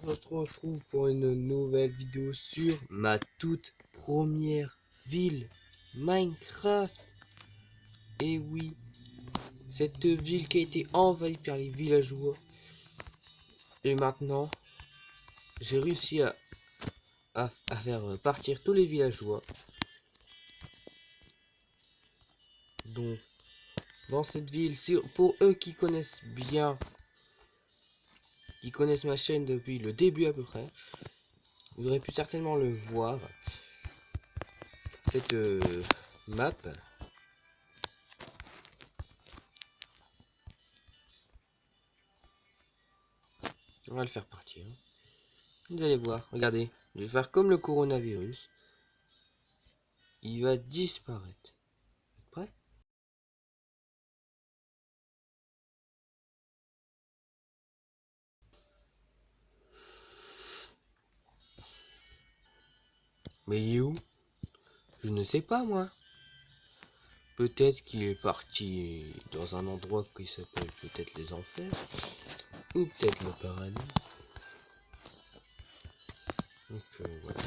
on se retrouve pour une nouvelle vidéo sur ma toute première ville Minecraft. Et oui, cette ville qui a été envahie par les villageois. Et maintenant, j'ai réussi à faire partir tous les villageois. Donc, dans cette ville, pour eux qui connaissent bien, qui connaissent ma chaîne depuis le début à peu près, vous aurez pu certainement le voir. Cette map. On va le faire partir. Vous allez voir, regardez, je vais faire comme le coronavirus. Il va disparaître. Vous êtes prêts? Mais il est où? Je ne sais pas moi. Peut-être qu'il est parti dans un endroit qui s'appelle peut-être les enfers. Ou peut-être le paradis. Donc voilà.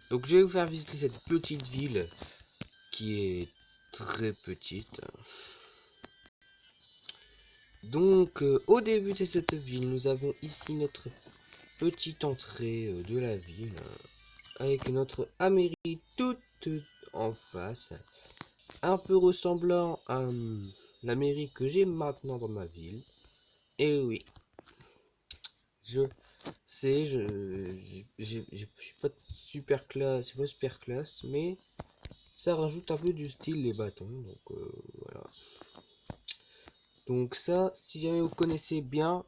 Donc je vais vous faire visiter cette petite ville qui est très petite. Donc au début de cette ville, nous avons ici notre petite entrée de la ville. Avec notre Amérique toute en face. Un peu ressemblant à l'Amérique que j'ai maintenant dans ma ville. Et oui. Je sais, je suis pas super classe, c'est pas super classe, mais ça rajoute un peu du style les bâtons, donc voilà. Donc ça, si jamais vous connaissez bien,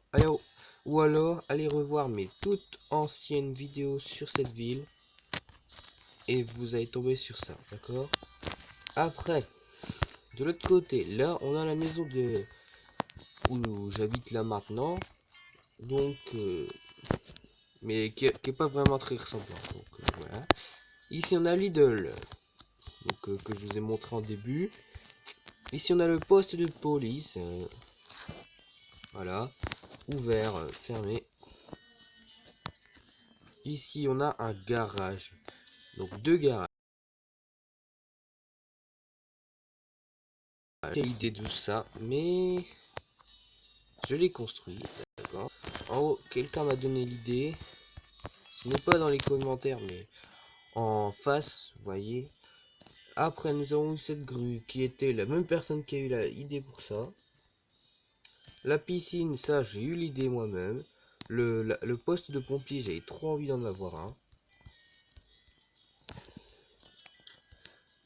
ou alors allez revoir mes toutes anciennes vidéos sur cette ville, et vous allez tomber sur ça, d'accord? Après, de l'autre côté, là, on a la maison de où j'habite là maintenant, donc mais qui est pas vraiment très ressemblant. Donc voilà. Ici on a Lidl, donc que je vous ai montré en début. Ici on a le poste de police, voilà, ouvert, fermé. Ici on a un garage, donc deux garages. Quelle idée de ça, mais je l'ai construit, d'accord. En haut, quelqu'un m'a donné l'idée. Ce n'est pas dans les commentaires, mais en face, vous voyez. Après, nous avons eu cette grue qui était la même personne qui a eu l'idée pour ça. La piscine, ça, j'ai eu l'idée moi-même. Le poste de pompier, j'avais trop envie d'en avoir un.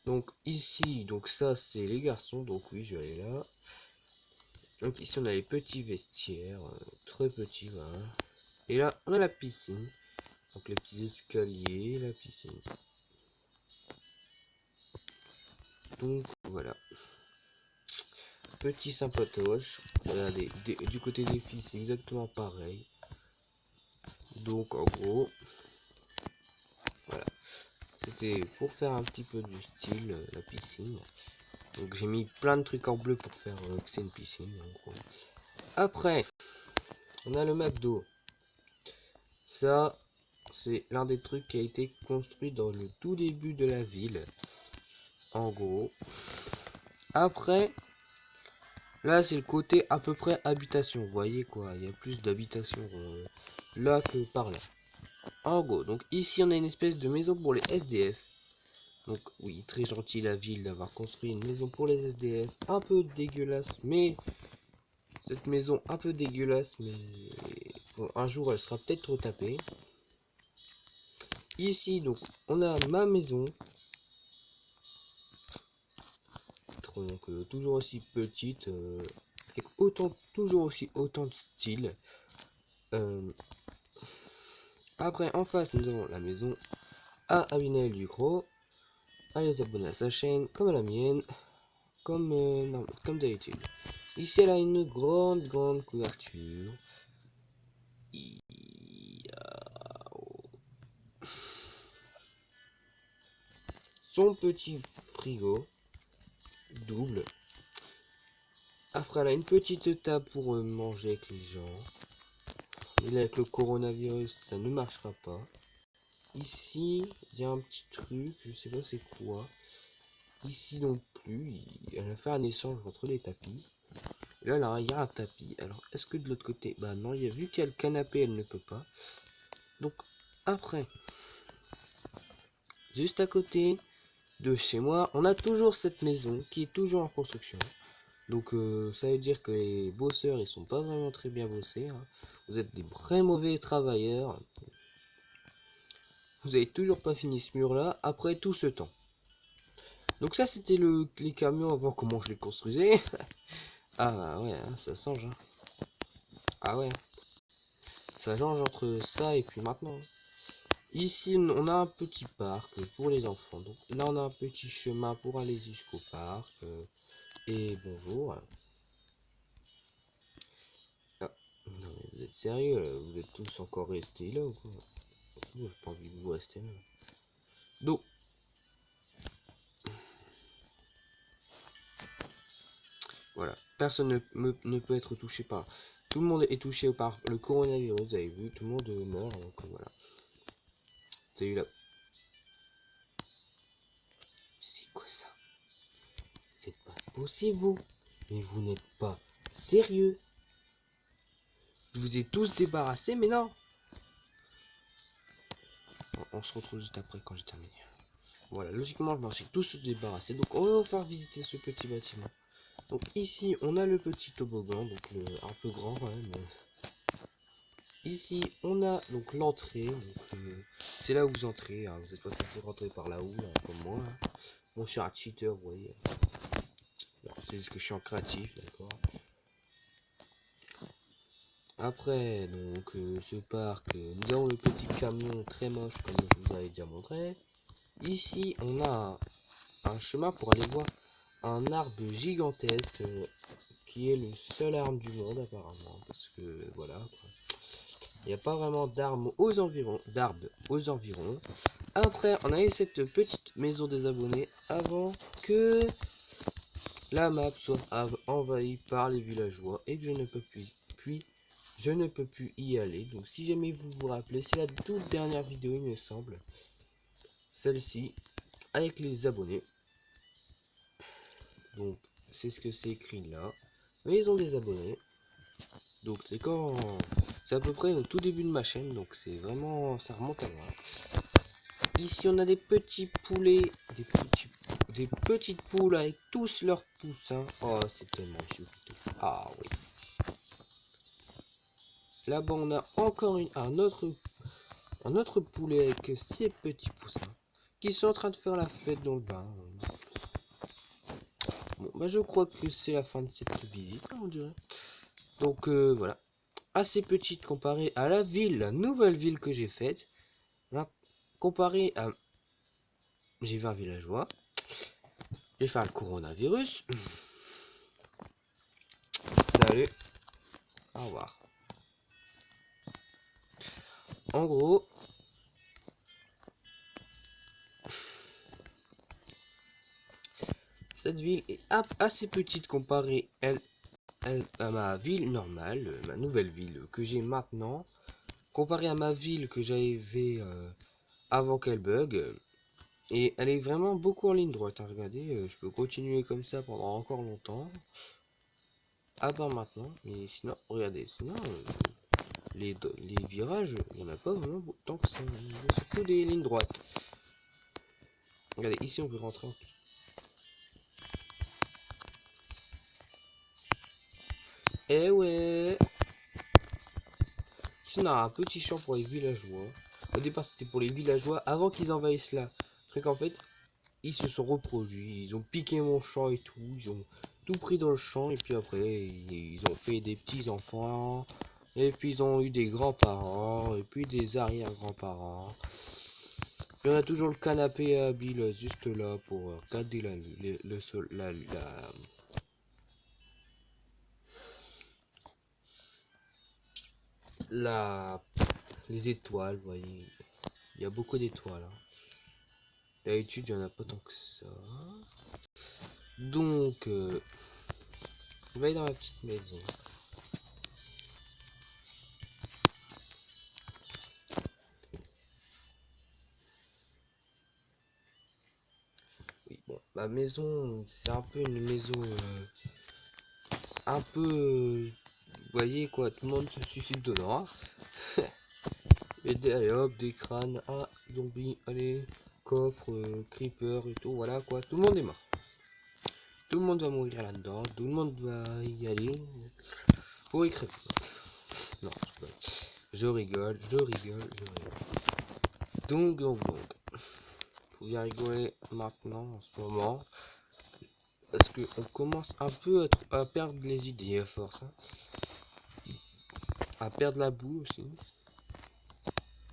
Donc ici, donc ça, c'est les garçons. Donc oui, je vais aller là. Donc ici, on a les petits vestiaires, très petits, voilà. Et là, on a la piscine. Donc les petits escaliers, la piscine. Donc voilà. Petit sympatoche. Regardez, du côté des filles, c'est exactement pareil. Donc en gros, voilà. C'était pour faire un petit peu du style, la piscine. Donc j'ai mis plein de trucs en bleu pour faire que c'est une piscine en gros. Après, on a le McDo. Ça, c'est l'un des trucs qui a été construit dans le tout début de la ville. En gros. Après, là c'est le côté à peu près habitation. Vous voyez quoi, il y a plus d'habitation là que par là. En gros, donc ici on a une espèce de maison pour les SDF. Donc oui, très gentil la ville d'avoir construit une maison pour les SDF. Un peu dégueulasse, mais cette maison un peu dégueulasse, mais bon, un jour elle sera peut-être retapée. Ici donc on a ma maison. Donc toujours aussi petite, avec toujours aussi autant de style. Après en face nous avons la maison à Abinel Ducrot. Allez vous abonner à sa chaîne comme à la mienne, comme d'habitude. Ici elle a une grande couverture. Son petit frigo double. Après elle a une petite table pour manger avec les gens. Et là, avec le coronavirus, ça ne marchera pas. Ici, il y a un petit truc, je sais pas c'est quoi. Ici non plus, elle a fait un échange entre les tapis. Et là, il y a un tapis. Alors, est-ce que de l'autre côté, bah non, vu qu'il y a le canapé, elle ne peut pas. Donc, après, juste à côté de chez moi, on a toujours cette maison qui est toujours en construction. Donc, ça veut dire que les bosseurs, ils sont pas vraiment très bien bossés. Hein. Vous êtes des très mauvais travailleurs. Vous avez toujours pas fini ce mur-là après tout ce temps. Donc ça, c'était les camions avant comment je les construisais. Ah ouais, hein, ça change. Hein. Ah ouais, ça change entre ça et puis maintenant. Ici, on a un petit parc pour les enfants. Donc là, on a un petit chemin pour aller jusqu'au parc. Et bonjour. Ah, non, mais vous êtes sérieux là? Vous êtes tous encore restés là ou quoi? J'ai pas envie de vous rester là. Donc, voilà. Personne ne peut être touché par... Tout le monde est touché par le coronavirus, vous avez vu. Tout le monde meurt, donc voilà. C'est là. C'est quoi ça? C'est pas possible, vous. Mais vous n'êtes pas sérieux. Je vous ai tous débarrassés, mais non. On se retrouve juste après quand j'ai terminé. Voilà, logiquement, je m'en suis tous débarrassés. Donc, on va vous faire visiter ce petit bâtiment. Donc, ici, on a le petit toboggan, donc un peu grand quand même. Ici, on a donc l'entrée. C'est là où vous entrez. Hein. Vous n'êtes pas censé rentrer par là-haut, hein, comme moi. Hein. Bon, je suis un cheater, vous voyez. C'est juste que je suis en créatif, d'accord. Après, donc, ce parc, nous avons le petit camion très moche, comme je vous avais déjà montré. Ici, on a un chemin pour aller voir un arbre gigantesque qui est le seul arbre du monde apparemment. Parce que, voilà, quoi. Il n'y a pas vraiment d'arbres aux environs. Après, on a eu cette petite maison des abonnés avant que la map soit envahie par les villageois et que je ne peux plus y aller. Donc si jamais vous vous rappelez, c'est la toute dernière vidéo, il me semble. Celle-ci, avec les abonnés. Donc c'est ce que c'est écrit là. Maison des abonnés. Donc c'est quand... C'est à peu près au tout début de ma chaîne. Donc c'est vraiment... Ça remonte à loin. Ici on a des petits poulets. Des petites poules avec tous leurs poussins. Oh c'est tellement chou. Ah oui. Là-bas on a encore un autre poulet avec ses petits poussins qui sont en train de faire la fête dans le bain. Bon bah je crois que c'est la fin de cette visite, on dirait. Donc voilà. Assez petite comparée à la ville, la nouvelle ville que j'ai faite. Là, comparée à... J'ai vu un villageois. J'ai fait le coronavirus. Salut. Au revoir. En gros, cette ville est assez petite comparée à ma ville normale, ma nouvelle ville que j'ai maintenant. Comparée à ma ville que j'avais avant qu'elle bug. Et elle est vraiment beaucoup en ligne droite. Hein, regardez, je peux continuer comme ça pendant encore longtemps. À part maintenant. Mais sinon, regardez, sinon, les virages, il n'y en a pas vraiment tant que ça. C'est surtout des lignes droites. Regardez, ici on peut rentrer en... Eh ouais. Ici on a un petit champ pour les villageois. Au départ c'était pour les villageois avant qu'ils envahissent là. Parce qu'en fait, ils se sont reproduits. Ils ont piqué mon champ et tout. Ils ont tout pris dans le champ. Et puis après, ils ont fait des petits enfants. Et puis ils ont eu des grands-parents. Et puis des arrière-grands-parents. Il y en a toujours le canapé à Bill juste là pour regarder le sol, les étoiles, vous voyez. Il y a beaucoup d'étoiles. Hein. D'habitude, il n'y en a pas tant que ça. Donc, je vais aller dans ma petite maison. ma maison, c'est un peu une maison un peu, vous voyez quoi, tout le monde se suicide dedans. Hein. Et allez hop, des crânes, ah, zombies, allez, coffre, creeper et tout, voilà quoi, tout le monde est mort. Tout le monde va mourir là-dedans, tout le monde va y aller pour y crever. Non, je rigole, je rigole, je rigole. Donc, faut bien rigoler maintenant, en ce moment. Parce que on commence un peu à perdre les idées à force. Hein. À perdre la boule aussi.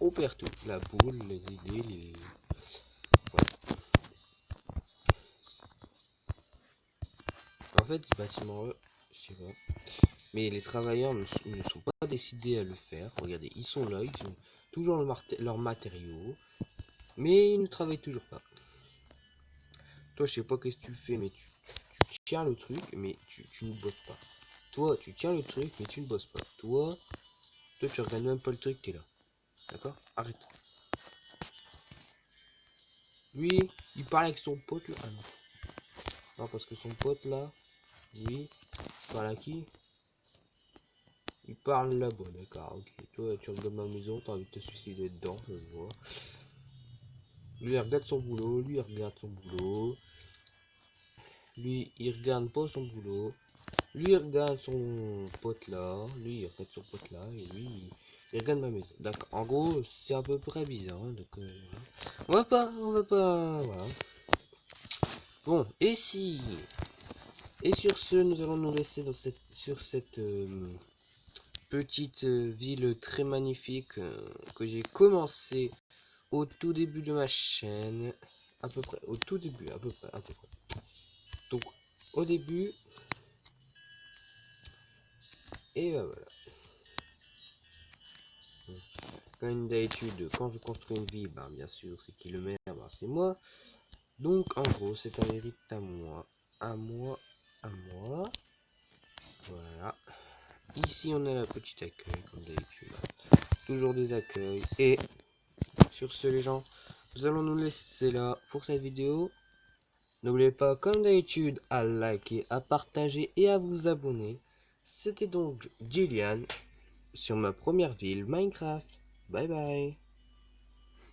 On perd tout. La boule, les idées, les... Ouais. En fait, ce bâtiment, je sais pas. Mais les travailleurs ne sont pas décidés à le faire. Regardez, ils sont là, ils ont toujours leurs matériaux. Mais ils ne travaillent toujours pas. Toi, je sais pas qu'est-ce que tu fais, mais tu tiens le truc, mais tu ne bosses pas. Toi, tu tiens le truc, mais tu ne bosses pas. Toi, tu regardes même pas le truc, t'es là. D'accord? Arrête. Lui, il parle avec son pote là. Ah non. Non, parce que son pote là, lui, il parle à qui? Il parle là-bas, d'accord, ok. Toi, tu regardes ma maison, t'as envie de te suicider dedans, ça se voit. Lui, il regarde son boulot, lui, il regarde son boulot. Lui, il regarde pas son boulot. Lui, il regarde son pote là. Lui, il regarde son pote là. Et lui, il regarde ma maison. D'accord. En gros, c'est à peu près bizarre. Hein, donc, voilà. On va pas. Voilà. Bon, et si. Et sur ce, nous allons nous laisser sur cette petite ville très magnifique que j'ai commencé au tout début de ma chaîne. À peu près. Au tout début, à peu près. Donc, au début. Et ben voilà. Comme d'habitude, quand je construis une ville, ben, bien sûr, c'est qui le maire, ben, c'est moi. Donc, en gros, c'est un mérite à moi. À moi, à moi. Voilà. Ici, on a la petite accueil, comme d'habitude. Toujours des accueils. Et sur ce, les gens, nous allons nous laisser là pour cette vidéo. N'oubliez pas, comme d'habitude, à liker, à partager et à vous abonner. C'était donc Julian sur ma première ville Minecraft. Bye bye.